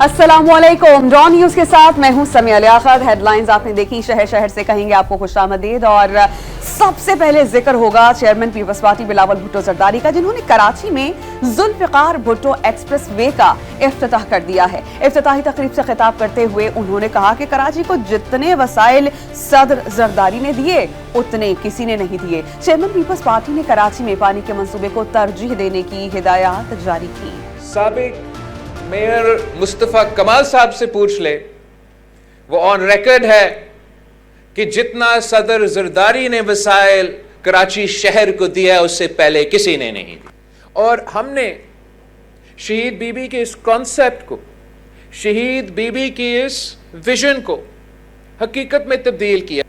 अस्सलामुअलैकुम। Raw news के साथ मैं हूं समिया लियाकत। हेडलाइंस आपने देखी, शहर शहर से कहेंगे आपको खुशामदीद। और सबसे पहले जिक्र होगा चेयरमैन पीपल्स पार्टी बिलावल भुट्टो जरदारी का, जिन्होंने कराची में जुल्फिकार भुट्टो एक्सप्रेस वे का इफ्तिताह कर दिया है। इफ्तिताही तकरीब से खिताब करते हुए उन्होंने कहा कि कराची को जितने वसाइल सदर जरदारी ने दिए उतने किसी ने नहीं दिए। चेयरमैन पीपल्स पार्टी ने कराची में पानी के मंसूबे को तरजीह देने की हिदायत जारी की। साबिक मेयर मुस्तफा कमाल साहब से पूछ ले, वो ऑन रिकॉर्ड है कि जितना सदर जरदारी ने वसाइल कराची शहर को दिया उससे पहले किसी ने नहीं दिया। और हमने शहीद बीबी के इस कॉन्सेप्ट को, शहीद बीबी की इस विजन को हकीकत में तब्दील किया।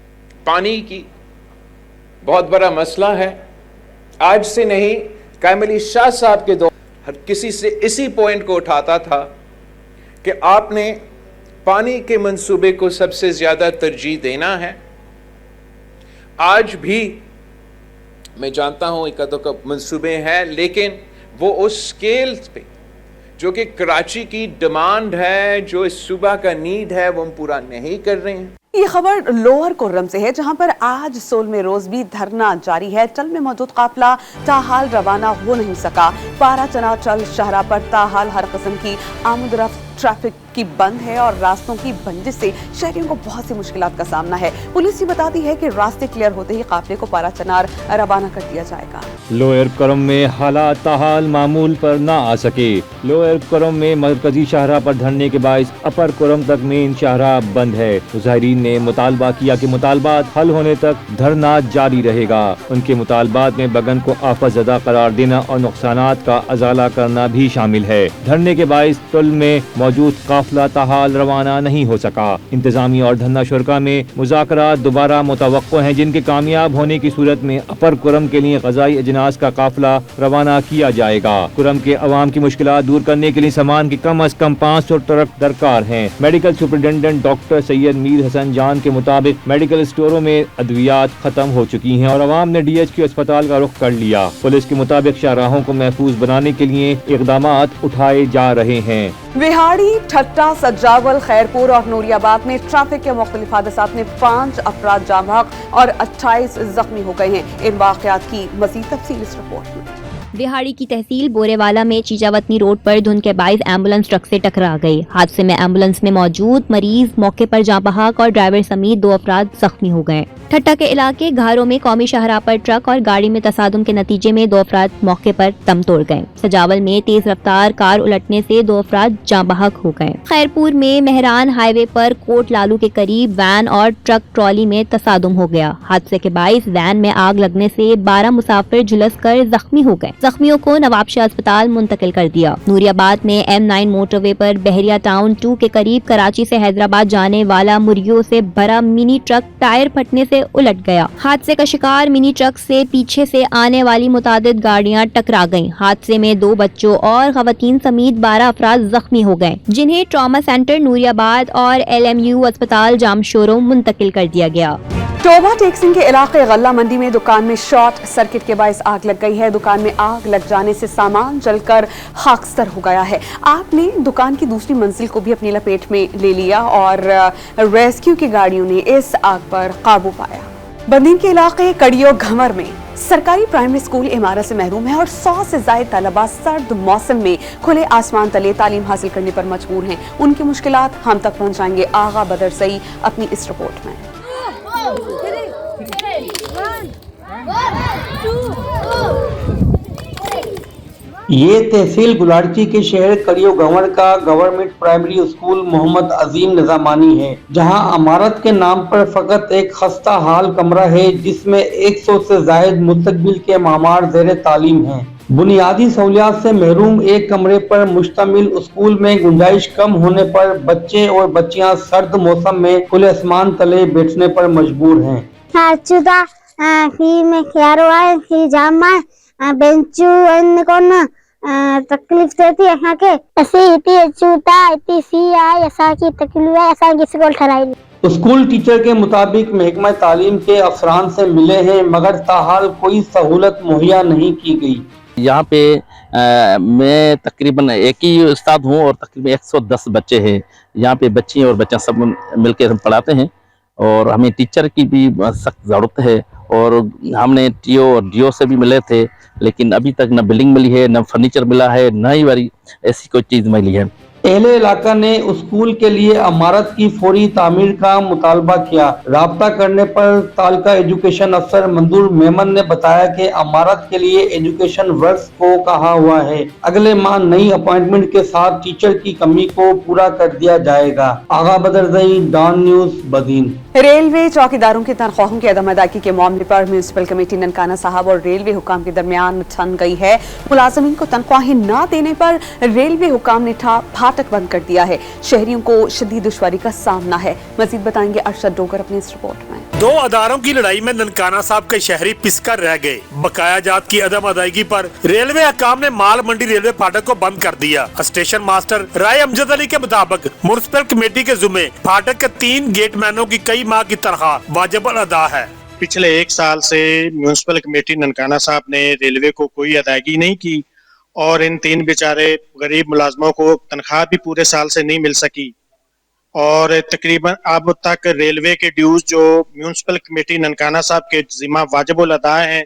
पानी की बहुत बड़ा मसला है, आज से नहीं, कायम अली शाह साहब के दौर हर किसी से इसी पॉइंट को उठाता था कि आपने पानी के मंसूबे को सबसे ज्यादा तरजीह देना है। आज भी मैं जानता हूं एक मंसूबे हैं, लेकिन वो उस स्केल पे जो कि कराची की डिमांड है, जो इस सूबा का नीड है, वो हम पूरा नहीं कर रहे हैं। ये खबर लोअर कुर्रम से है, जहां पर आज 16वें रोज भी धरना जारी है। टल में मौजूद काफिला ताहाल रवाना हो नहीं सका। पारा चना टल शाहरा पर ताहाल हर किस्म की आमदरफ्त ट्रैफिक की बंद है और रास्तों की बंदिश से शहरियों को बहुत सी मुश्किलात का सामना है। पुलिस ये बताती है कि रास्ते क्लियर होते ही काफिले को पारा चनार रवाना कर दिया जाएगा। लोअर कुर्रम में हालात ताहाल मामूल पर ना आ सके। लोअर कुर्रम में मरकजी शाहरा पर धरने के बायस अपर कुर्रम तक मेन शाहरा बंद है। मुजाहिरीन ने मुतालबा किया कि मुतालबात हल होने तक धरना जारी रहेगा। उनके मुतालबात में बगन को आफतज़दा करार देना और नुकसानात का अजाला करना भी शामिल है। धरने के बायस टुल में मौजूद काफिला ताहाल रवाना नहीं हो सका। इंतजामी और धरना शुरका में मुज़ाकरात दोबारा मुतवक्को हैं, जिनके कामयाब होने की सूरत में अपर कुर्रम के लिए ग़ज़ाई अजनास का काफिला रवाना किया जाएगा। कुर्रम के अवाम की मुश्किलात दूर करने के लिए सामान की कम अज कम 500 ट्रक दरकार हैं। Medical superintendent doctor Syed Mir Hasan Jan के मुताबिक मेडिकल स्टोरों में अद्वियात खत्म हो चुकी हैं और अवाम ने DHQ अस्पताल का रुख कर लिया। पुलिस के मुताबिक शाहराहों को महफूज बनाने के लिए इक़दामात उठाए जा रहे हैं। विहाड़ी, ठट्टा, सज्जावल, खैरपुर और नूरियाबाद में ट्रैफिक के मुख्तलिफ हादसात में 5 अफराद जाँ बहक और 28 जख्मी हो गए हैं। इन वाक़यात की मज़ीद तफसील इस रिपोर्ट में। बिहाड़ी की तहसील बोरेवाला में चीजावतनी रोड पर धुंध के बाइस एम्बुलेंस ट्रक से टकरा गई। हादसे में एम्बुलेंस में मौजूद मरीज मौके पर जाँ बहक और ड्राइवर समेत 2 अफराद जख्मी हो गए। ठट्टा के इलाके घारों में कौमी शाहरा पर ट्रक और गाड़ी में तसादुम के नतीजे में 2 अफराद मौके पर दम तोड़ गए। सजावल में तेज रफ्तार कार उलटने से 2 अफराद जाँ बहक हो गए। खैरपुर में मेहरान हाईवे पर कोट लालू के करीब वैन और ट्रक ट्रॉली में तसादुम हो गया। हादसे के बाइस वैन में आग लगने से 12 मुसाफिर झुलस कर जख्मी हो गए। जख्मियों को नवाबशाह अस्पताल मुंतकिल कर दिया। नूरियाबाद में M9 मोटरवे पर बहरिया टाउन 2 के करीब कराची से हैदराबाद जाने वाला मुर्गियों से भरा मिनी ट्रक टायर फटने से उलट गया। हादसे का शिकार मिनी ट्रक से पीछे से आने वाली मुतादिद गाड़ियां टकरा गईं। हादसे में 2 बच्चों और खवातीन समेत 12 अफराद जख्मी हो गए, जिन्हें ट्रॉमा सेंटर नूरियाबाद और LMU अस्पताल जामशोरों मुंतकिल कर दिया गया। टोबा टेक्सिंग के इलाके गल्ला मंडी में दुकान में शॉर्ट सर्किट के बायस आग लग गई है। दुकान में आग लग जाने से सामान जलकर खाकस्तर हो गया है। आग ने दुकान की दूसरी मंजिल को भी अपनी लपेट में ले लिया और रेस्क्यू की गाड़ियों ने इस आग पर काबू पाया। बंदीन के इलाके कड़ियो घमर में सरकारी प्राइमरी स्कूल इमारत से महरूम है और 100 से ज्यादा तलबा सर्द मौसम में खुले आसमान तले तालीम हासिल करने पर मजबूर हैं। उनकी मुश्किलात हम तक पहुंचाएंगे आगा बदर सई अपनी इस रिपोर्ट में। ये तहसील गुलारची के शहर कड़ियो गंवर का गवर्नमेंट प्राइमरी स्कूल मोहम्मद अजीम निजामानी है, जहां इमारत के नाम पर फकत एक खस्ता हाल कमरा है, जिसमें 100 से जायद मुस्तकबिल के मामार ज़ेरे तालीम हैं। बुनियादी सहूलियात से महरूम एक कमरे पर मुश्तमिल स्कूल में गुंजाइश कम होने पर बच्चे और बच्चियां सर्द मौसम में खुले आसमान तले बैठने पर मजबूर हैं। तकलीफ देती है यहाँ के ऐसे इतनी चूता इतनी सी आई ऐसा की तकलीफ है ऐसा किसी को ठहराई। स्कूल टीचर के मुताबिक महकमा तालीम के अफसरान से मिले हैं, मगर ताहाल कोई सहूलत मुहैया नहीं की गई। यहाँ पे मैं तकरीबन एक ही उस्ताद हूँ और तकरीबन 110 बच्चे हैं यहाँ पे, बच्चियाँ और बच्चा सब मिलकर हम पढ़ाते हैं और हमें टीचर की भी सख्त ज़रूरत है। और हमने टीओ और डीओ से भी मिले थे, लेकिन अभी तक न बिल्डिंग मिली है, न फर्नीचर मिला है, न ही वाली ऐसी कोई चीज़ मिली है। अहले इलाका ने स्कूल के लिए इमारत की फौरी तामीर का मुतालबा किया। राब्ता करने पर तालका एजुकेशन अफसर मंजूर मेमन ने बताया कि इमारत के लिए एजुकेशन वर्क्स को कहा हुआ है, अगले माह नई अपॉइंटमेंट के साथ टीचर की कमी को पूरा कर दिया जाएगा। आगा बदरजई, डॉन न्यूज, बदीन। रेलवे चौकीदारों की तनख्वाहों की अदम अदायगी के मामले पर म्यूनिसिपल कमेटी ननकाना साहब और रेलवे हुकाम के दरमियान ठन गई है। मुलाजमीन को तनख्वाहें न देने पर रेलवे हुकाम ने फाटक बंद कर दिया है। शहरियों को शदीद दुश्वारी का सामना है। मजीद बताएंगे अरशद डोगर अपनी इस रिपोर्ट में। दो अदारों की लड़ाई में ननकाना साहब के शहरी पिसकर रह गए। बकाया जात की अदम अदायगी पर रेलवे हुकाम ने माल मंडी रेलवे फाटक को बंद कर दिया। स्टेशन मास्टर राय अमजद अली के मुताबिक म्युनिसिपल कमेटी के जुम्मे फाटक के 3 गेटमैनों की कई माह की तनख्वाह वाजिब अदा है। पिछले 1 साल से म्युनिसिपल कमेटी ननकाना साहब ने रेलवे को कोई अदायगी नहीं की और इन 3 बेचारे गरीब मुलाजमों को तनख्वाह भी पूरे साल से नहीं मिल सकी और तकरीबन अब तक रेलवे के ड्यूज जो म्युनिसिपल कमेटी ननकाना साहब के जिम्मा वाजिबुल अदा हैं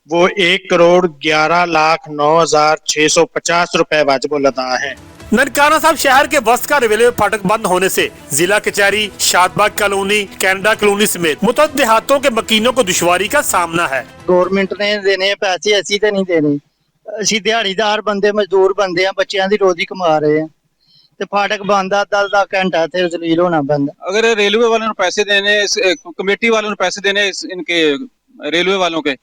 वो 1,11,09,650 रुपए वाजिबुल अदा है। ननकाना साहब शहर के वस्त का रेलवे फाटक बंद होने से जिला कचहरी, शादबाग कॉलोनी, कैनेडा कॉलोनी समेत मुतअद्दिद देहातों के मकीनों को दुश्वारी का सामना है। गवर्नमेंट ने देने पैसे, ऐसी तो नहीं देने। ਅਸੀਂ ਦਿਹਾੜੀਦਾਰ ਬੰਦੇ, ਮਜ਼ਦੂਰ ਬੰਦੇ ਆ, ਬੱਚਿਆਂ ਦੀ ਰੋਜ਼ੀ ਕਮਾ ਰਹੇ ਆ ਤੇ ਫਾਟਕ ਬੰਦ ਆ, 10 ਘੰਟਾ ਤੇ ਜ਼ਲੀਲ ਹੋਣਾ ਬੰਦ। अगर रेलवे वालों ने पैसे देने, कमेटी वालों ने पैसे देने इनके रेलवे वालों के,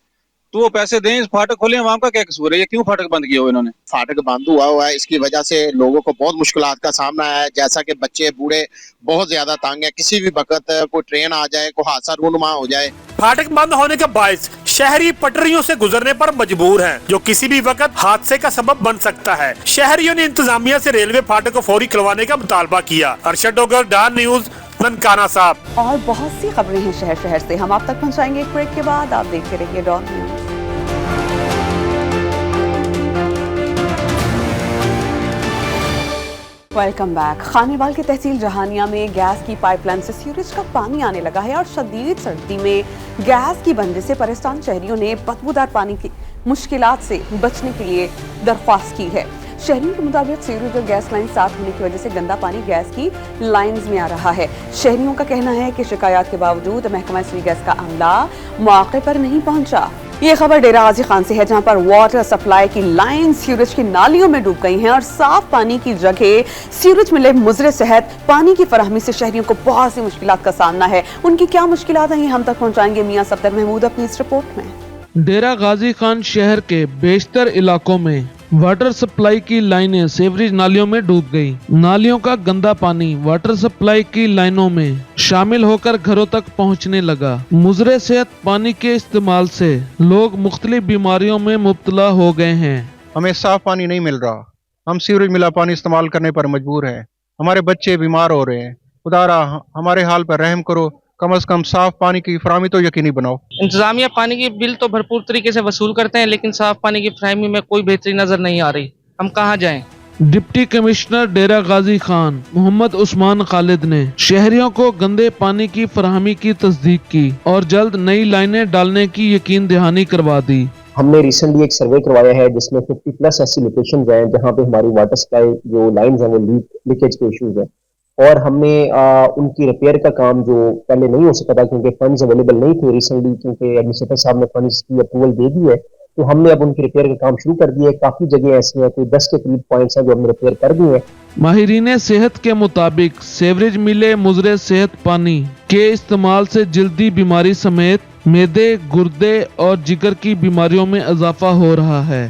तो वो पैसे दें, फाटक खोले, वहाँ का क्या कसूर है? ये क्यों फाटक बंद किया हुआ इन्होंने? फाटक बंद हुआ है, इसकी वजह से लोगों को बहुत मुश्किलात का सामना है। जैसा कि बच्चे बूढ़े बहुत ज्यादा तंग है, किसी भी वक्त कोई ट्रेन आ जाए, कोई हादसा रूनुमा हो जाए। फाटक बंद होने के बायस शहरी पटरियों से गुजरने पर मजबूर हैं, जो किसी भी वक्त हादसे का सबब बन सकता है। शहरियों ने इंतजामिया से रेलवे फाटक को फौरी खुलवाने का मुतालबा किया। अरशद डोगर, डॉन न्यूज, ननकाना साहब। और बहुत सी खबरें हैं शहर शहर से, हम आप तक पहुंचाएंगे एक ब्रेक के बाद। आप देखते रहिए Dawn News. Welcome back. Khanewal की तहसील जहानिया में गैस की पाइपलाइन से सीवरेज का पानी आने लगा है और शदीद सर्दी में गैस की बंदिश से परेशान शहरियों ने बदबूदार पानी की मुश्किलात से बचने के लिए दरख्वास्त की है। शहरियों के मुताबिक सीवरेज और गैस लाइन साफ होने की वजह से गंदा पानी गैस की लाइंस में आ रहा है। शहरियों का कहना है कि शिकायत के बावजूद महकमा सी गैस का अमला मौके पर नहीं पहुंचा। ये खबर डेरा गाजी खान से है, जहां पर वाटर सप्लाई की लाइन सीवरेज की नालियों में डूब गई हैं और साफ पानी की जगह सीवरेज मिले मुजरे सेहत पानी की फराहमी से शहरियों को बहुत सी मुश्किलात का सामना है। उनकी क्या मुश्किलात हैं, हम तक पहुंचाएंगे मियां सफदर महमूद अपनी इस रिपोर्ट में। डेरा गाजी खान शहर के बेशतर इलाकों में वाटर सप्लाई की लाइनें सीवरेज नालियों में डूब गई। नालियों का गंदा पानी वाटर सप्लाई की लाइनों में शामिल होकर घरों तक पहुंचने लगा। मुजरे सेहत पानी के इस्तेमाल से लोग मुख्तलिफ बीमारियों में मुब्तला हो गए हैं। हमें साफ पानी नहीं मिल रहा, हम सीवरेज मिला पानी इस्तेमाल करने पर मजबूर हैं। हमारे बच्चे बीमार हो रहे हैं। खुदारा हमारे हाल पर रहम करो, कम से कम साफ पानी की फराहमी तो यकीनी बनाओ। इंतजामिया पानी की बिल तो भरपूर तरीके से वसूल करते हैं, लेकिन साफ पानी की फराहमी में कोई बेहतरी नजर नहीं आ रही। हम कहाँ जाएं? डिप्टी कमिश्नर डेरा गाजी खान मोहम्मद उस्मान खालिद ने शहरियों को गंदे पानी की फराहमी की तस्दीक की और जल्द नई लाइनें डालने की यकीन दहानी करवा दी। हमने रिसेंटली एक सर्वे करवाया है जिसमें 50+ ऐसी लोकेशन हैं जहाँ पे हमारी वाटर सप्लाई जो लाइन्स हैं वो लीकेज के इश्यूज हैं और हमने उनकी रिपेयर का काम जो पहले नहीं हो सका था क्योंकि फंड्स अवेलेबल नहीं थे रिसेंटली, क्योंकि एडमिनिस्ट्रेटर साहब ने फंड्स की अप्रूवल दे दी है, तो हमने अब उनकी रिपेयर का काम शुरू कर दिया है। काफी जगह ऐसी हैं, कोई 10 के करीब पॉइंट्स हैं जो हमने रिपेयर कर दिए हैं। माहिरीन सेहत के मुताबिक सीवरेज मिले मुजरे सेहत पानी के इस्तेमाल से जल्दी बीमारी समेत मैदे, गुर्दे और जिगर की बीमारियों में इजाफा हो रहा है।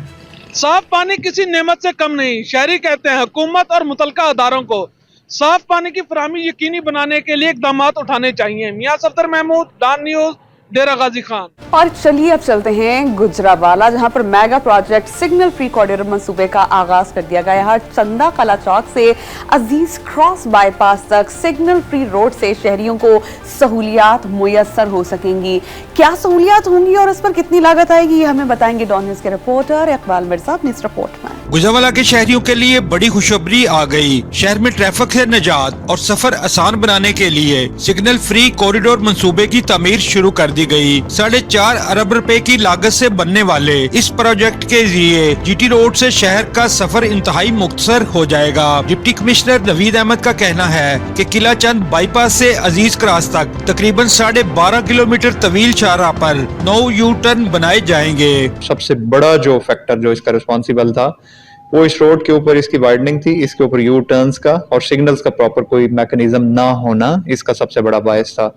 साफ पानी किसी नेमत से कम नहीं। शहरी कहते हैं हुकूमत और मुतलका अदारों को साफ पानी की फराहमी यकीनी बनाने के लिए इकदाम उठाने चाहिए। मियां सफदर महमूद, डॉन न्यूज, डेरा गाजी खान। और चलिए अब चलते हैं गुजरावाला, जहां पर mega project signal free corridor मंसूबे का आगाज कर दिया गया है। चंदा कला चौक से अजीज क्रॉस बाईपास तक सिग्नल फ्री रोड से शहरियों को सहूलियात मुयस्सर हो सकेंगी। क्या सहूलियात होंगी और इस पर कितनी लागत आएगी, ये हमें बताएंगे डॉन न्यूज के रिपोर्टर इकबाल मिर्जा अपनी इस रिपोर्ट में। गुजरावाला के शहरियों के लिए बड़ी खुशखबरी आ गई। शहर में ट्रैफिक से निजात और सफर आसान बनाने के लिए सिग्नल फ्री कॉरिडोर मंसूबे की तामीर शुरू कर दी गई। 4.5 अरब रुपए की लागत से बनने वाले इस प्रोजेक्ट के जरिए जीटी रोड से शहर का सफर इंतहाई मुख्तसर हो जाएगा। डिप्टी कमिश्नर नवीद अहमद का कहना है कि किला चंद बाईपास से अजीज क्रॉस तक तकरीबन 12.5 किलोमीटर तवील शाहराह पर 9 यू टर्न बनाए जाएंगे। सबसे बड़ा जो फैक्टर जो इसका रिस्पॉन्सिबल था वो इस रोड के ऊपर इसकी वाइडनिंग थी, इसके ऊपर यू टर्न्स का और सिग्नल्स का प्रॉपर कोई मैकेनिज्म ना होना इसका सबसे बड़ा बायस था।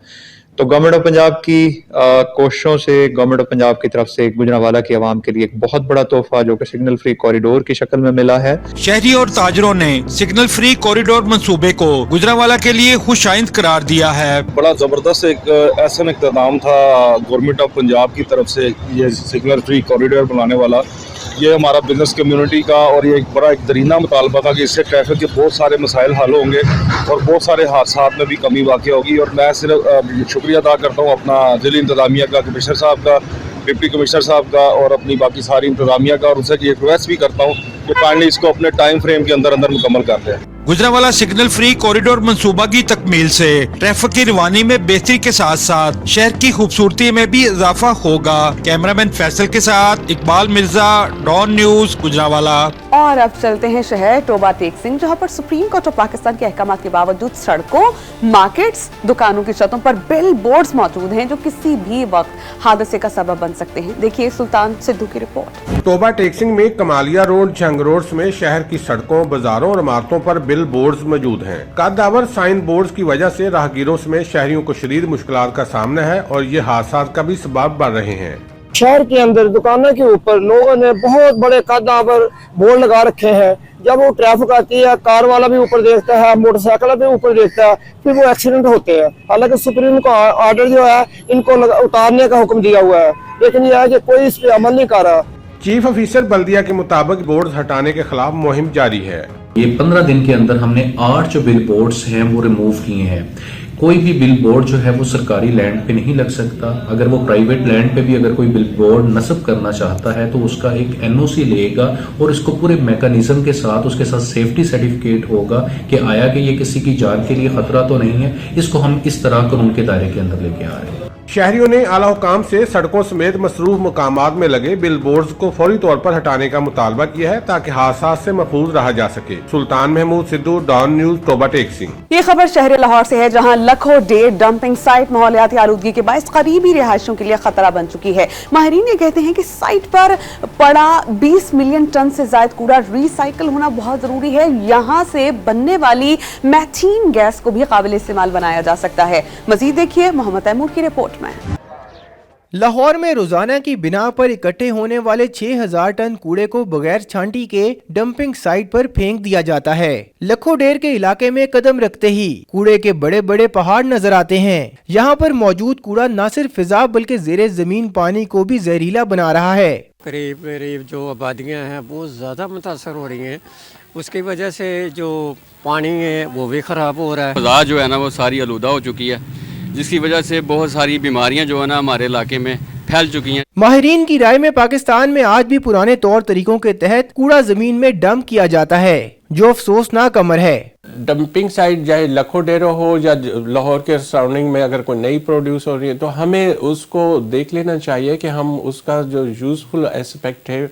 तो गवर्नमेंट ऑफ पंजाब की कोशिशों से, गवर्नमेंट ऑफ पंजाब की तरफ से गुजरांवाला की आवाम के लिए एक बहुत बड़ा तोहफा जो कि सिग्नल फ्री कॉरिडोर की शक्ल में मिला है। शहरी और ताजरों ने सिग्नल फ्री कॉरिडोर मंसूबे को गुजरांवाला के लिए खुशाइंद करार दिया है। बड़ा जबरदस्त एक ऐसा इक़्तिदाम था गवर्नमेंट ऑफ पंजाब की तरफ से, ये सिग्नल फ्री कॉरिडोर बनाने वाला। ये हमारा बिजनेस कम्युनिटी का और ये एक दरीना मुतालबा था कि इससे ट्रैफिक के बहुत सारे मसाइल हल होंगे और बहुत सारे हादसात में भी कमी वाक़ई होगी। और मैं सिर्फ शुक्रिया अदा करता हूँ अपना ज़िली इंतज़ामिया का, कमिश्नर साहब का, डिप्टी कमिश्नर साहब का और अपनी बाकी सारी इंतज़ामिया का, और उनसे ये रिक्वेस्ट भी करता हूँ कि काइंडली इसको अपने टाइम फ्रेम के अंदर मुकम्मल कर दें। गुजरांवाला सिग्नल फ्री कॉरिडोर मंसूबा की तकमील से ट्रैफिक की रवानी में बेहतरी के साथ साथ शहर की खूबसूरती में भी इजाफा होगा। कैमरामैन फैसल के साथ इकबाल मिर्जा, डॉन न्यूज, गुजरांवाला। और अब चलते हैं शहर टोबा टेक सिंह, जहां पर सुप्रीम कोर्ट ऑफ पाकिस्तान के अहकामात के बावजूद सड़कों, मार्केट्स, दुकानों की छतों पर बिल बोर्ड्स मौजूद हैं जो किसी भी वक्त हादसे का सबब बन सकते हैं। देखिए सुल्तान सिद्धू की रिपोर्ट। टोबा टेक सिंह में कमालिया रोड, झंग रोड में शहर की सड़कों, बाजारों और इमारतों पर बिल बोर्ड्स मौजूद हैं। कद्दावर साइन बोर्ड्स की वजह से राहगीरों में शहरियों को शदीद मुश्किलात का सामना है और ये हादसा का भी सबब बन रहे हैं। शहर के अंदर दुकानों के ऊपर लोगों ने बहुत बड़े कद्दावर बोर्ड लगा रखे हैं। जब वो ट्रैफिक आती है, कार वाला भी ऊपर देखता है, मोटरसाइकिल भी ऊपर देखता है, फिर वो एक्सीडेंट होते हैं। हालांकि सुप्रीम का ऑर्डर जो है इनको उतारने का हुक्म दिया हुआ है, लेकिन यह है कि कोई इस पे अमल नहीं कर रहा। चीफ ऑफिसर बल्दिया के मुताबिक बोर्ड हटाने के खिलाफ मुहिम जारी है। ये 15 दिन के अंदर हमने 8 जो बिल बोर्ड्स हैं वो रिमूव किए हैं। कोई भी बिल बोर्ड जो है वो सरकारी लैंड पे नहीं लग सकता। अगर वो प्राइवेट लैंड पे भी अगर कोई बिल बोर्ड नस्ब करना चाहता है तो उसका एक एनओसी लेगा और इसको पूरे मैकेनिज्म के साथ उसके साथ सेफ्टी सर्टिफिकेट होगा कि आया कि ये किसी की जान के लिए खतरा तो नहीं है। इसको हम इस तरह कानून के दायरे के अंदर लेके आ रहे हैं। शहरियों ने आला हुकाम से सड़कों समेत मसरूफ मकामात में लगे बिल बोर्ड्स को फौरी तौर पर हटाने का मुतालबा किया है ताकि हादसा से महफूज रहा जा सके। Sultan Mahmood Sidhu, Dawn news, Toba Tek Singh. ये खबर शहर लाहौर से है, जहां लखो डेर डंपिंग साइट माहौलियाती आलूदगी के बायस करीबी रिहायशों के लिए खतरा बन चुकी है। माहिरीन ये कहते हैं कि साइट पर पड़ा 20 मिलियन टन से ज्यादा कूड़ा रिसाइकल होना बहुत जरूरी है। यहाँ से बनने वाली मैथीन गैस को भी काबिल इस्तेमाल बनाया जा सकता है। मजीद देखिए मोहम्मद तैमूर की रिपोर्ट में। लाहौर में रोजाना की बिना पर इकट्ठे होने वाले 6000 टन कूड़े को बगैर छांटी के डंपिंग साइट पर फेंक दिया जाता है। लखो डेर के इलाके में कदम रखते ही कूड़े के बड़े बड़े पहाड़ नजर आते हैं। यहाँ पर मौजूद कूड़ा न सिर्फ फिजा बल्कि ज़ेरे जमीन पानी को भी जहरीला बना रहा है। करीब जो आबादियाँ हैं वो ज़्यादा मुतासर हो रही हैं, उसकी वजह से जो पानी है वो भी ख़राब हो रहा है। फिजा जो है ना वो सारी आलूदा हो चुकी है, जिसकी वजह से बहुत सारी बीमारियां जो है ना हमारे इलाके में फैल चुकी हैं। माहिरीन की राय में पाकिस्तान में आज भी पुराने तौर तरीकों के तहत कूड़ा जमीन में डंप किया जाता है, जो अफसोसनाक अमर है। डंपिंग साइट चाहे लखो डेरो हो या लाहौर के सराउंडिंग में अगर कोई नई प्रोड्यूस हो रही है तो हमें उसको देख लेना चाहिए कि हम उसका जो यूजफुल एस्पेक्ट है,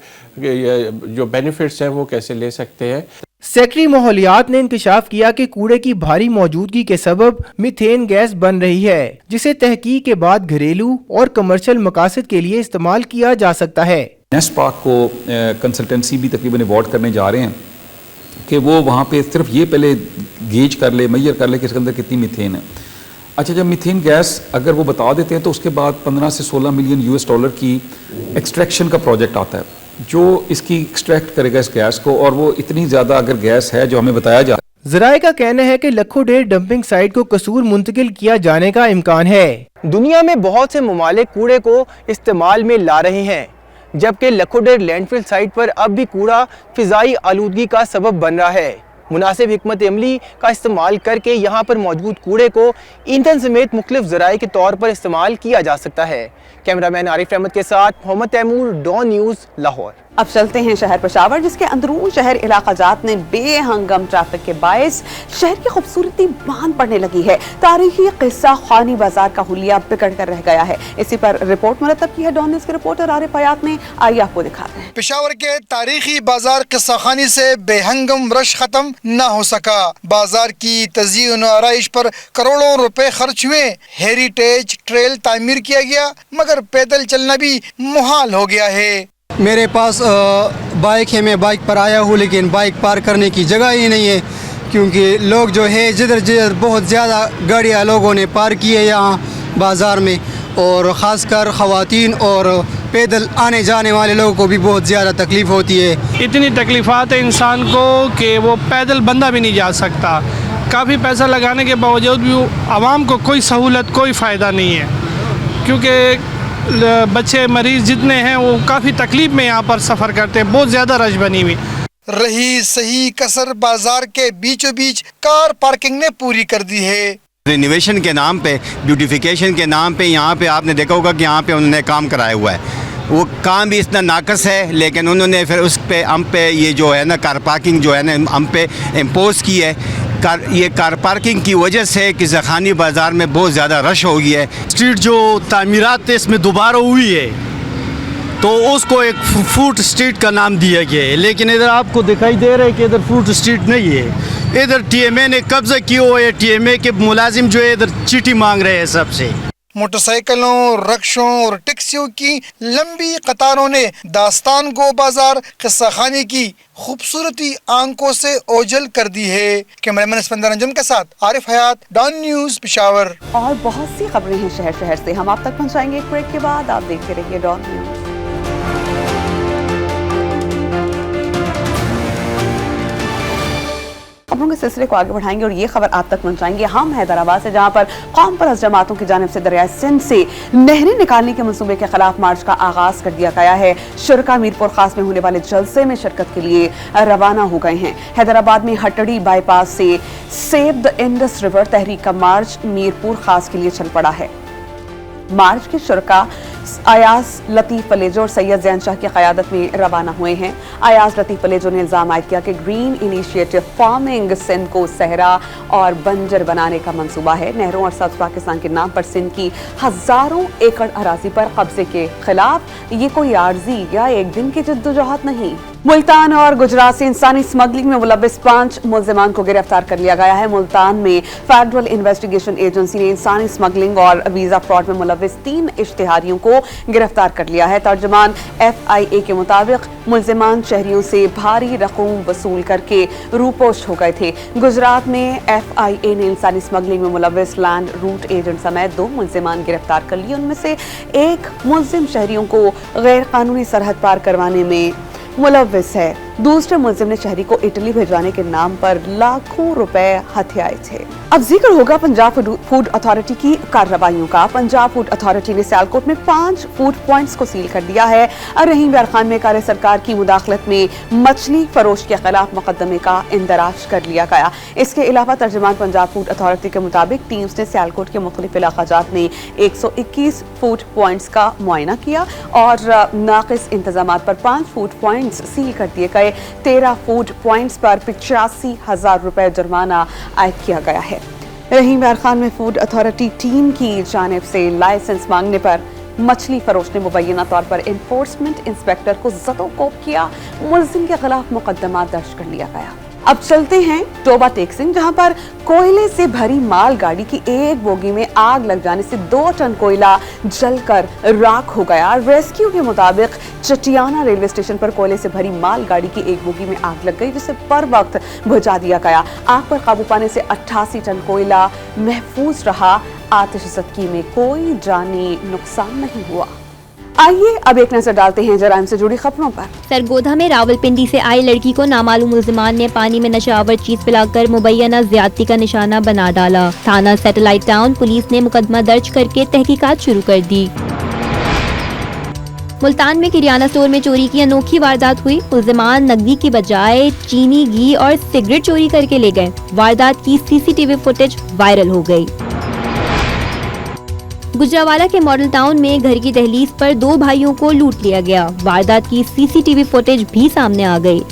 जो बेनिफिट्स हैं वो कैसे ले सकते हैं। सेक्रेटरी माहौलियात ने इंकशाफ किया कि कूड़े की भारी मौजूदगी के सबब मीथेन गैस बन रही है, जिसे तहकीक के बाद घरेलू और कमर्शियल मकासद के लिए इस्तेमाल किया जा सकता है। नेस्पाक को कंसल्टेंसी भी तकरीबन अवार्ड करने जा रहे हैं कि वो वहाँ पे सिर्फ ये पहले गेज कर ले, मैयर कर ले कि इसके अंदर कितनी मीथेन है। अच्छा, जब मीथेन गैस अगर वो बता देते हैं तो उसके बाद 15 से 16 मिलियन US डॉलर की एक्सट्रैक्शन का प्रोजेक्ट आता है जो इसकी एक्सट्रैक्ट करेगा इस गैस को, और वो इतनी ज़्यादा अगर गैस है जो हमें बताया जा रहा है। ज़राए का कहना है कि लखो डेर डंपिंग साइट को कसूर मुंतकिल किया जाने का इम्कान है। दुनिया में बहुत से ममालिक कूड़े को इस्तेमाल में ला रहे हैं, जबकि लखो डेर लैंडफिल साइट पर अब भी कूड़ा फिजाई आलूदगी का सबब बन रहा है। मुनासिब हिकमत अमली का इस्तेमाल करके यहाँ पर मौजूद कूड़े को ईंधन समेत मुख्तलिफ ज़राए के तौर पर इस्तेमाल किया जा सकता है। कैमरामैन आरिफ अहमद के साथ मोहम्मद तैमूर, डॉन न्यूज़, लाहौर। अब चलते हैं शहर पेशावर, जिसके अंदरून शहर इलाका जात ने बेहंगम ट्रैफिक के बायस शहर की खूबसूरती बांध पड़ने लगी है। तारीखी किस्सा खानी बाजार का हुलिया बिगड़ कर रह गया है। इसी पर रिपोर्ट मुरतब की है डॉन न्यूज़ के रिपोर्टर आरिफ हयात ने। आइए आपको दिखाते हैं। पेशावर के तारीखी बाजार किस्सा खानी से बेहंगम रश खत्म न हो सका। बाजार की तज़यीन और आराइश पर करोड़ों रुपए खर्च हुए। हेरिटेज ट्रेल तामीर किया गया, मगर पैदल चलना भी मुहाल हो गया है। मेरे पास बाइक है, मैं बाइक पर आया हूँ, लेकिन बाइक पार्क करने की जगह ही नहीं है, क्योंकि लोग जो है जिधर जिधर बहुत ज़्यादा गाड़ियाँ लोगों ने पार्क की है यहाँ बाज़ार में, और ख़ासकर ख़वातीन और पैदल आने जाने वाले लोगों को भी बहुत ज़्यादा तकलीफ़ होती है। इतनी तकलीफ़ात है इंसान को कि वो पैदल बंदा भी नहीं जा सकता। काफ़ी पैसा लगाने के बावजूद भी आवाम को कोई सहूलत, कोई फ़ायदा नहीं है, क्योंकि बच्चे मरीज़ जितने हैं वो काफ़ी तकलीफ़ में यहाँ पर सफ़र करते हैं। बहुत ज़्यादा रश बनी हुई रही सही कसर बाजार के बीचों बीच कार पार्किंग ने पूरी कर दी है। रिनोवेशन के नाम पे, ब्यूटिफिकेशन के नाम पे यहाँ पे आपने देखा होगा कि यहाँ पे उन्होंने काम कराया हुआ है। वो काम भी इतना नाकस है, लेकिन उन्होंने फिर उस पे हम पे ये जो है ना कार पार्किंग जो है ना हम पे इम्पोज की है। ये कार पार्किंग की वजह से कि ज़खानी बाज़ार में बहुत ज़्यादा रश हो गया है। स्ट्रीट जो तामीरात इसमें दोबारा हुई है तो उसको एक फूड स्ट्रीट का नाम दिया गया है, लेकिन इधर आपको दिखाई दे रहा है कि इधर फूड स्ट्रीट नहीं है। इधर टीएमए ने कब्जा किया हुआ है। टीएमए के मुलाजिम जो है इधर चिट्ठी मांग रहे हैं सबसे। मोटरसाइकिलों, रक्शों और टैक्सियों की लंबी कतारों ने दास्तान गो बाजार किस्सा खानी की खूबसूरती आंखों से ओझल कर दी है। कैमरामैन स्पंदर अंजुम के साथ आरिफ हयात, डॉन न्यूज़ पेशावर। और बहुत सी खबरें हैं शहर शहर से, हम आप तक पहुंचाएंगे एक ब्रेक के बाद। आप देखते रहिए डॉन न्यूज़। खबरों के सिलसिले को आगे बढ़ाएंगे और ये खबर आप तक पहुंचाएंगे हम हैदराबाद से, जहां पर कौम परस्त जमातों की जानिब से दरिया सिंध से नहरें निकालने के मंसूबे के खिलाफ मार्च का आगाज कर दिया गया है। शुरका मीरपुर खास में होने वाले जलसे में शिरकत के लिए रवाना हो गए हैं। हैदराबाद में हटड़ी बाईपास से सेव द इंडस रिवर तहरीक का मार्च मीरपुर खास के लिए चल पड़ा है। मार्च के शुरका अयाज लतीफ़ पलेजो और सैयद जैन शाह की क़यादत में रवाना हुए हैं। अयाज लतीफ़ पलेजो ने इल्ज़ाम आयद किया कि ग्रीन इनिशिएटिव फार्मिंग सिंध को सहरा और बंजर बनाने का मंसूबा है। नहरों और सब्ज़ पाकिस्तान के नाम पर सिंध की हज़ारों एकड़ अराज़ी पर कब्जे के खिलाफ ये कोई आर्जी या एक दिन की जद्दोजहद नहीं। मुल्तान और गुजरात से इंसानी स्मगलिंग में मुलव्विस 5 मुल्ज़िमान को गिरफ्तार कर लिया गया है। मुल्तान में फेडरल इन्वेस्टिगेशन एजेंसी ने इंसानी स्मगलिंग और वीज़ा फ्रॉड में मुलव्विस 3 इश्तिहारियों को गिरफ्तार कर लिया है। तर्जुमान FIA के मुताबिक मुल्ज़िमान शहरियों से भारी रकम वसूल करके रूपोश हो गए थे। गुजरात में FIA ने इंसानी स्मगलिंग में मुलव्विस लैंड रूट एजेंट समेत 2 मुल्ज़िमान गिरफ्तार कर लिए। उनमें से एक मुल्ज़िम शहरियों को गैर कानूनी सरहद पार करवाने में मुलव्विस है। दूसरे मुल्ज़िम ने शहरी को इटली भिजवाने के नाम पर लाखों रुपए हथियाए थे। अब जिक्र होगा पंजाब फूड अथॉरिटी की कार्रवाइयों का। पंजाब फूड अथॉरिटी ने सियालकोट में 5 फूड पॉइंट्स को सील कर दिया है। रहीम यार खान में कार सरकार की मुदाखलत में मछली फरोश के खिलाफ मुकदमे का इंदराज कर लिया गया। इसके अलावा तर्जुमान पंजाब फूड अथॉरिटी के मुताबिक टीम्स ने सियालकोट के मुख्तलिफ इलाकाजात में 121 फूड पॉइंट्स का मुआयना किया और नाकिस इंतजामात पर 5 फूड पॉइंट्स सील कर दिए गए। 13 फूड पॉइंट्स पर 85,000 रुपए जुर्माना आयद किया गया है। रहीम यार खान में फूड अथॉरिटी टीम की जानिब से लाइसेंस मांगने पर मछली फरोश ने मुबैना तौर पर इन्फोर्समेंट इंस्पेक्टर को ज़दोकोब किया। मुल्ज़िम के खिलाफ मुकदमा दर्ज कर लिया गया। अब चलते हैं टोबा टेक्सिंग, जहां पर कोयले से भरी माल गाड़ी की एक बोगी में आग लग जाने से 2 टन कोयला जलकर राख हो गया। रेस्क्यू के मुताबिक चटियाना रेलवे स्टेशन पर कोयले से भरी माल गाड़ी की एक बोगी में आग लग गई, जिसे पर वक्त बुझा दिया गया। आग पर काबू पाने से 88 टन कोयला महफूज रहा। आतिशज़दगी में कोई जानी नुकसान नहीं हुआ। आइए अब एक नजर डालते हैं जराइम से जुड़ी खबरों पर। सरगोधा में रावलपिंडी से आई लड़की को नामालूम मुल्जिमान ने पानी में नशावर चीज पिलाकर मुबैना ज्यादती का निशाना बना डाला। थाना सैटेलाइट टाउन पुलिस ने मुकदमा दर्ज करके तहकीकात शुरू कर दी। मुल्तान में किराना स्टोर में चोरी की अनोखी वारदात हुई। मुल्जिमान नकदी की बजाय चीनी, घी और सिगरेट चोरी करके ले गए। वारदात की CCTV फुटेज वायरल हो गई। गुजरावाला के मॉडल टाउन में घर की दहलीज पर 2 भाइयों को लूट लिया गया। वारदात की सीसीटीवी फुटेज भी सामने आ गई।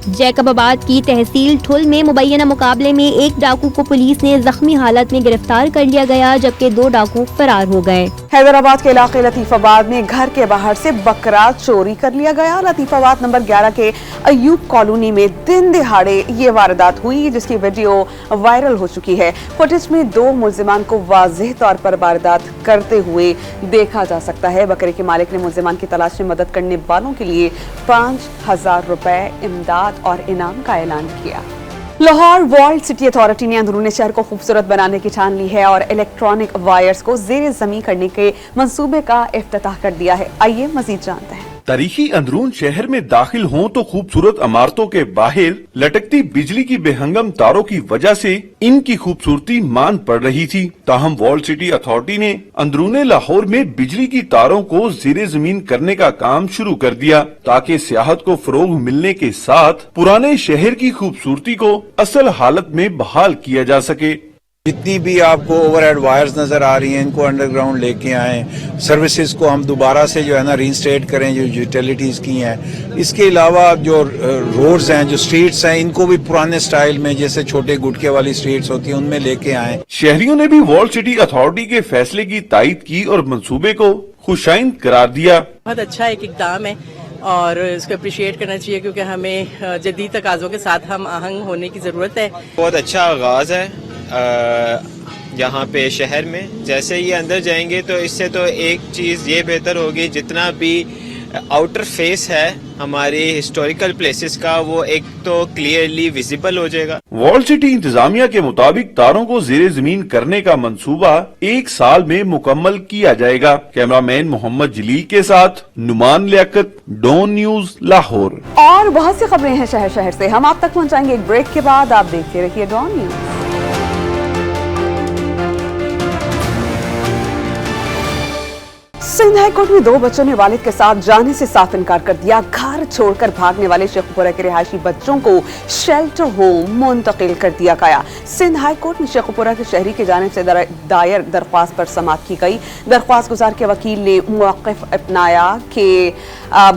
जैकबाबाद की तहसील ठुल में मुबैना मुकाबले में एक डाकू को पुलिस ने जख्मी हालत में गिरफ्तार कर लिया गया, जबकि 2 डाकू फरार हो गए। हैदराबाद के इलाके लतीफाबाद में घर के बाहर से बकरा चोरी कर लिया गया। लतीफाबाद नंबर 11 के अयूब कॉलोनी में दिन दिहाड़े ये वारदात हुई, जिसकी वीडियो वायरल हो चुकी है। फुटेज में 2 मुल्जिमान को वाज़ेह तौर पर वारदात करते हुए देखा जा सकता है। बकरे के मालिक ने मुल्जिमान की तलाश में मदद करने वालों के लिए 5,000 रुपए इमदाद और इनाम का ऐलान किया। लाहौर वर्ल्ड सिटी अथॉरिटी ने अंदरूनी शहर को खूबसूरत बनाने की ठान ली है और इलेक्ट्रॉनिक वायर्स को ज़ेरे ज़मीन करने के मंसूबे का इफ्तिताह कर दिया है। आइए मजीद जानते हैं। तारीखी अंदरून शहर में दाखिल हों तो खूबसूरत इमारतों के बाहर लटकती बिजली की बेहंगम तारों की वजह से इनकी खूबसूरती मान पड़ रही थी। ताहम वर्ल्ड सिटी अथॉरिटी ने अंदरूने लाहौर में बिजली की तारों को ज़ेरे ज़मीन करने का काम शुरू कर दिया, ताकि सियाहत को फरोग मिलने के साथ पुराने शहर की खूबसूरती को असल हालत में बहाल किया जा सके। जितनी भी आपको ओवरहेड वायर्स नजर आ रही हैं, इनको अंडरग्राउंड लेके आए, सर्विसेज को हम दोबारा से जो है ना रीइंस्टेट करें जो यूटिलिटीज की हैं। इसके अलावा जो रोड्स हैं, जो स्ट्रीट्स हैं, इनको भी पुराने स्टाइल में जैसे छोटे गुटके वाली स्ट्रीट्स होती हैं उनमें लेके आए। शहरियों ने भी वर्ल्ड सिटी अथॉरिटी के फैसले की तायद की और मंसूबे को खुशाइंद करार दिया। बहुत अच्छा एक इक़दाम है और इसको अप्रिशिएट करना चाहिए, क्योंकि हमें जदीद तकाज़ों के साथ हम आहंग होने की ज़रूरत है। बहुत अच्छा आगाज़ है यहाँ पे शहर में। जैसे ये अंदर जाएंगे तो इससे तो एक चीज़ ये बेहतर होगी, जितना भी आउटर फेस है हमारी हिस्टोरिकल प्लेसेस का वो एक तो क्लियरली विजिबल हो जाएगा। वर्ल्ड सिटी इंतजामिया के मुताबिक तारों को ज़ेरे ज़मीन करने का मंसूबा 1 साल में मुकम्मल किया जाएगा। कैमरामैन मोहम्मद जलील के साथ नुमान लियाकत, डॉन न्यूज, लाहौर। और बहुत सी खबरें हैं शहर शहर से, हम आप तक पहुँचाएंगे एक ब्रेक के बाद। आप देखते रहिए Dawn News. Sindh High Court में 2 बच्चों ने वालिद के साथ जाने से साफ इनकार कर दिया। घर छोड़कर भागने वाले शेखुपुरा के रिहायशी बच्चों को शेल्टर होम मुंतकिल कर दिया गया। सिंध हाई कोर्ट में शेखुपुरा के शहरी की जानिब से दायर दरख्वास्त पर समाअत की गई। दरख्वास्त गुजार के वकील ने मौक़िफ़ अपनाया कि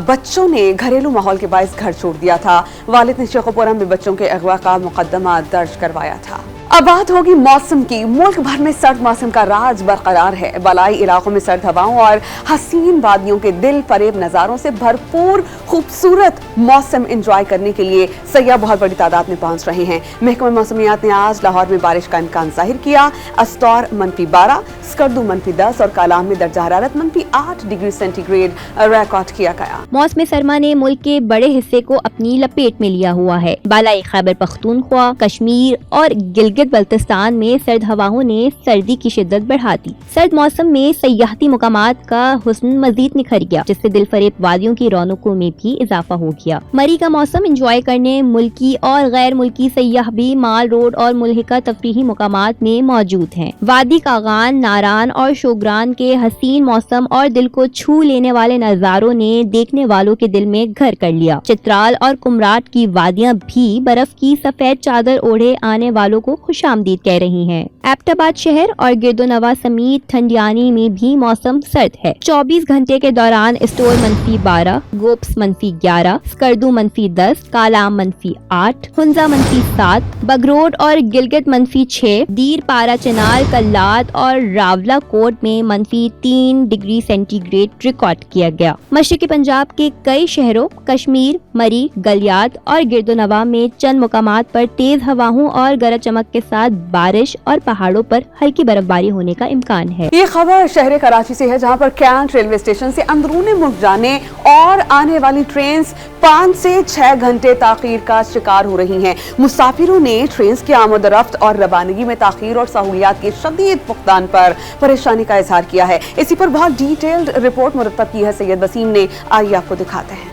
बच्चों ने घरेलू माहौल के बायस घर छोड़ दिया था। वालिद ने शेखुपुरा में बच्चों के अगवा का मुकदमा दर्ज करवाया था। अब बात होगी मौसम की। मुल्क भर में सर्द मौसम का राज बरकरार है। बलाई इलाकों में सर्द हवाओं और हसीन वादियों के दिल फरेब नज़ारों से भरपूर खूबसूरत मौसम एंजॉय करने के लिए सयाह बहुत बड़ी तादाद में पहुंच रहे हैं। महकमा मौसमियात ने आज लाहौर में बारिश का इम्कान जाहिर किया। अस्तौर -12, स्कर्दू -10 और कालाम में दर्जा हरारत -8 डिग्री सेंटीग्रेड रिकॉर्ड किया गया। मौसम सरमा ने मुल्क के बड़े हिस्से को अपनी लपेट में लिया हुआ है। बालाई खैबर पख्तूनख्वा, कश्मीर और गिलगित बल्तिस्तान में सर्द हवाओं ने सर्दी की शिद्दत बढ़ा दी। सर्द मौसम में सयाहती मुकामात का हुस्न मजीद निखर गया, जिससे दिलफरेब वादियों की रौनकों में भी इजाफा हो गया। मरी का मौसम एंजॉय करने मुल्की और गैर मुल्की सयाह भी माल रोड और मुल्हिका तफरीही मुकामात में मौजूद हैं। वादी कागान, नारान और शोग्रान के हसीन मौसम और दिल को छू लेने वाले नजारों ने देखने वालों के दिल में घर कर लिया। चित्राल और कुमराट की वादियां भी बर्फ की सफेद चादर ओढ़े आने वालों को खुशामदीद कह रही हैं। एबटाबाद शहर और गिरदोनवा समेत ठंडियानी में भी मौसम सर्द है। 24 घंटे के दौरान स्टोर -12, गोप्स -11, स्कर्दू -10, कालाम -8, हुंजा -7, बगरोड और गिलगित -6, दीर पारा, चिनार, कल्लात और रावला कोट में -3 डिग्री सेंटीग्रेड रिकॉर्ड किया गया। मशरकी पंजाब के कई शहरों कश्मीर, मरी, गलियात और गिरदोनवा में चंद मुकामात पर तेज हवाओं और गरज चमक के साथ बारिश और पहाड़ों पर हल्की बर्फबारी होने का इम्कान है। ये खबर शहर कराची से है, जहां पर कैंट रेलवे स्टेशन से अंदरूनी मुल्क जाने और आने वाली ट्रेन 5 से 6 घंटे ताखीर का शिकार हो रही हैं। मुसाफिरों ने ट्रेन की आमद-ओ-रफ्त और रवानगी में ताखीर और सहूलियात के शदीद फुकदान पर परेशानी का इजहार किया है। इसी पर बहुत डिटेल्ड रिपोर्ट मुरतब की है सैयद वसीम ने, आइए आपको दिखाते हैं।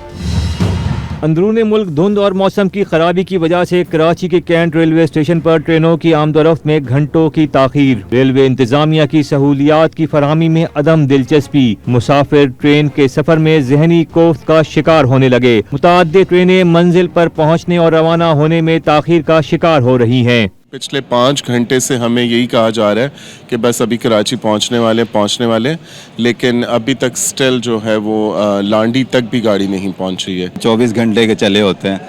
अंदरूनी मुल्क धुंध और मौसम की खराबी की वजह से कराची के कैंट रेलवे स्टेशन पर ट्रेनों की आमदोरफ्त में घंटों की ताखीर। रेलवे इंतजामिया की सहूलियात की फराहमी में अदम दिलचस्पी। मुसाफिर ट्रेन के सफर में जहनी कोफ्त का शिकार होने लगे। मुतअद्दिद ट्रेनें मंजिल पर पहुंचने और रवाना होने में ताखीर का शिकार हो रही हैं। पिछले 5 घंटे से हमें यही कहा जा रहा है कि बस अभी कराची पहुंचने वाले, लेकिन अभी तक स्टिल जो है वो लांडी तक भी गाड़ी नहीं पहुंच रही है। 24 घंटे के चले होते हैं,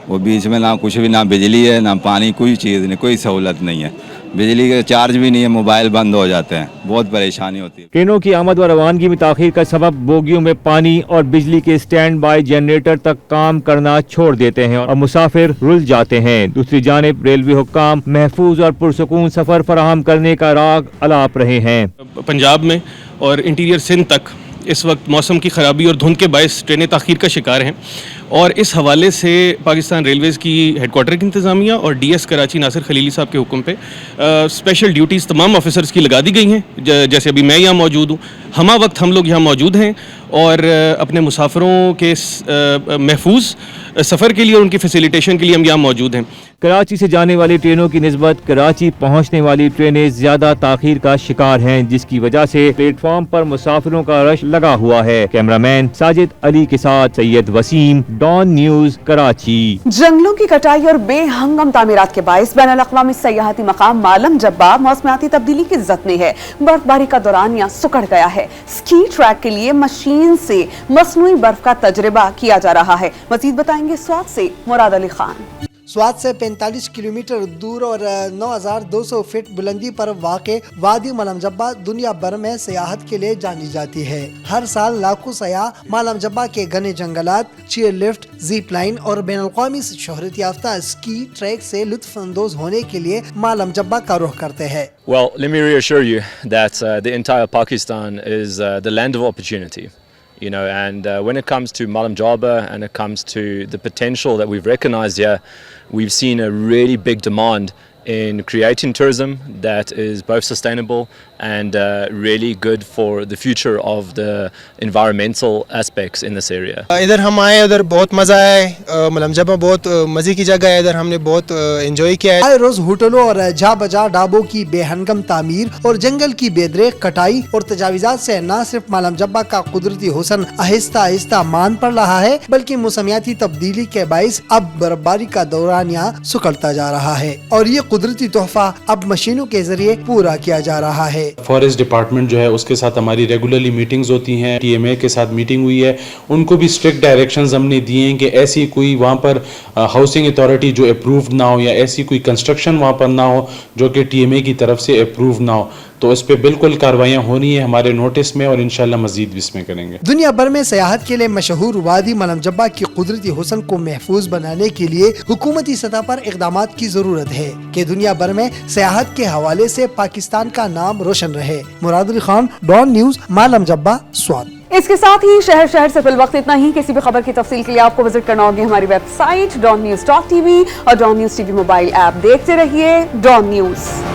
वो बीच में ना कुछ भी, ना बिजली है ना पानी, कोई चीज़ नहीं, कोई सहूलत नहीं है, बिजली का चार्ज भी नहीं है, मोबाइल बंद हो जाते हैं, बहुत परेशानी होती है। ट्रेनों की आमद व रवानगी में ताखीर का सबब बोगियों में पानी और बिजली के स्टैंड बाय जनरेटर तक काम करना छोड़ देते हैं और मुसाफिर रुल जाते हैं। दूसरी जानिब रेलवे हुक्काम महफूज और पुरसकून सफर फराहम करने का राग अलाप रहे हैं। पंजाब में और इंटीरियर सिंध तक इस वक्त मौसम की ख़राबी और धुंध के बायस ट्रेनें ताख़ीर का शिकार हैं, और इस हवाले से पाकिस्तान रेलवेज़ की हेडक्वार्टर की इंतज़ामिया और डीएस कराची नासिर खलीली साहब के हुक्म पे स्पेशल ड्यूटीज़ तमाम ऑफिसर्स की लगा दी गई हैं। जैसे अभी मैं यहाँ मौजूद हूँ, हमा वक्त हम लोग यहाँ मौजूद हैं और अपने मुसाफिरों के महफूज सफ़र के लिए और उनकी फैसिलिटेशन के लिए हम यहाँ मौजूद हैं। कराची से जाने वाली ट्रेनों की निस्बत कराची पहुँचने वाली ट्रेनें ज़्यादा ताख़ीर का शिकार हैं, जिसकी वजह से प्लेटफॉर्म पर मुसाफिरों का रश लगा हुआ है। कैमरामैन साजिद अली के साथ सैयद वसीम, डॉन न्यूज़, कराची। जंगलों की कटाई और बेहंगम तामीरात के बायस बैनुल अक़वामी सयाहती मकाम मालम जब्बा मौसमियाती तब्दीली की ज़द में है। बर्फबारी का दौरान यहाँ सुकड़ गया है। स्की ट्रैक के लिए मशीन से मसनूई बर्फ का तजर्बा किया जा रहा है। मज़ीद बताएंगे स्वात से मुराद अली खान। स्वात से 45 किलोमीटर दूर और 9,200 फीट बुलंदी पर वाक़े वादी मालम जब्बा दुनिया भर में सियाहत के लिए जानी जाती है। हर साल लाखों सयाह मालम जब्बा के घने जंगलात, चेयर लिफ्ट, जीप लाइन और बैनुल-अक़वामी शोहरत याफ्ता स्की ट्रैक से लुत्फ अंदोज होने के लिए मालम जब्बा का रुख करते हैं। Well, let me reassure you that the entire Pakistan is the land of opportunity. You know, and when it comes to Malam Jaba and it comes to the potential that we've recognized here, we've seen a really big demand in creating tourism that is both sustainable and really good for the future of the environmental aspects in this area. इधर हम आए, उधर बहुत मज़ा आया। मालम जब्बा बहुत मज़े की जगह है, इधर हमने बहुत एंजॉय किया है। हर रोज होटलों और जा बजा ढाबों की बेहंगम तामीर और जंगल की बेदरेक कटाई और तजावीज़ात से न सिर्फ मालम जब्बा का कुदरती हुस्न आहिस्ता आहिस्ता मान पड़ रहा है, बल्कि मौसमियाती तब्दीली के बाइस अब बर्फबारी का दौरान यहाँ सुकड़ता जा रहा है और ये कुदरती तोहफा अब मशीनों के जरिए पूरा किया जा रहा है। फॉरेस्ट डिपार्टमेंट जो है उसके साथ हमारी रेगुलरली मीटिंग्स होती हैं, टीएमए के साथ मीटिंग हुई है, उनको भी स्ट्रिक्ट डायरेक्शंस हमने दिए हैं कि ऐसी कोई वहाँ पर हाउसिंग अथॉरिटी जो अप्रूव्ड ना हो या ऐसी कोई कंस्ट्रक्शन वहाँ पर ना हो जो कि टीएमए की तरफ से अप्रूव ना हो, तो इस पे बिल्कुल कार्रवाइयाँ होनी है हमारे नोटिस में और इंशाल्लाह मजीद भी इसमें करेंगे। दुनिया भर में सियाहत के लिए मशहूर वादी मालम जब्बा की कुदरती हुस्न को महफूज बनाने के लिए हुकूमती सतह पर इक़दामात की जरूरत है कि दुनिया भर में सियाहत के हवाले से पाकिस्तान का नाम रोशन रहे। मुराद अली खान, डॉन न्यूज़, मालम जब्बा, स्वात। इसके साथ ही शहर से फिल वक्त इतना ही। किसी भी खबर की तफसील के लिए आपको विजिट करना होगी हमारी वेबसाइट donnews.tv और Dawn News TV mobile app. देखते रहिए डॉन न्यूज़।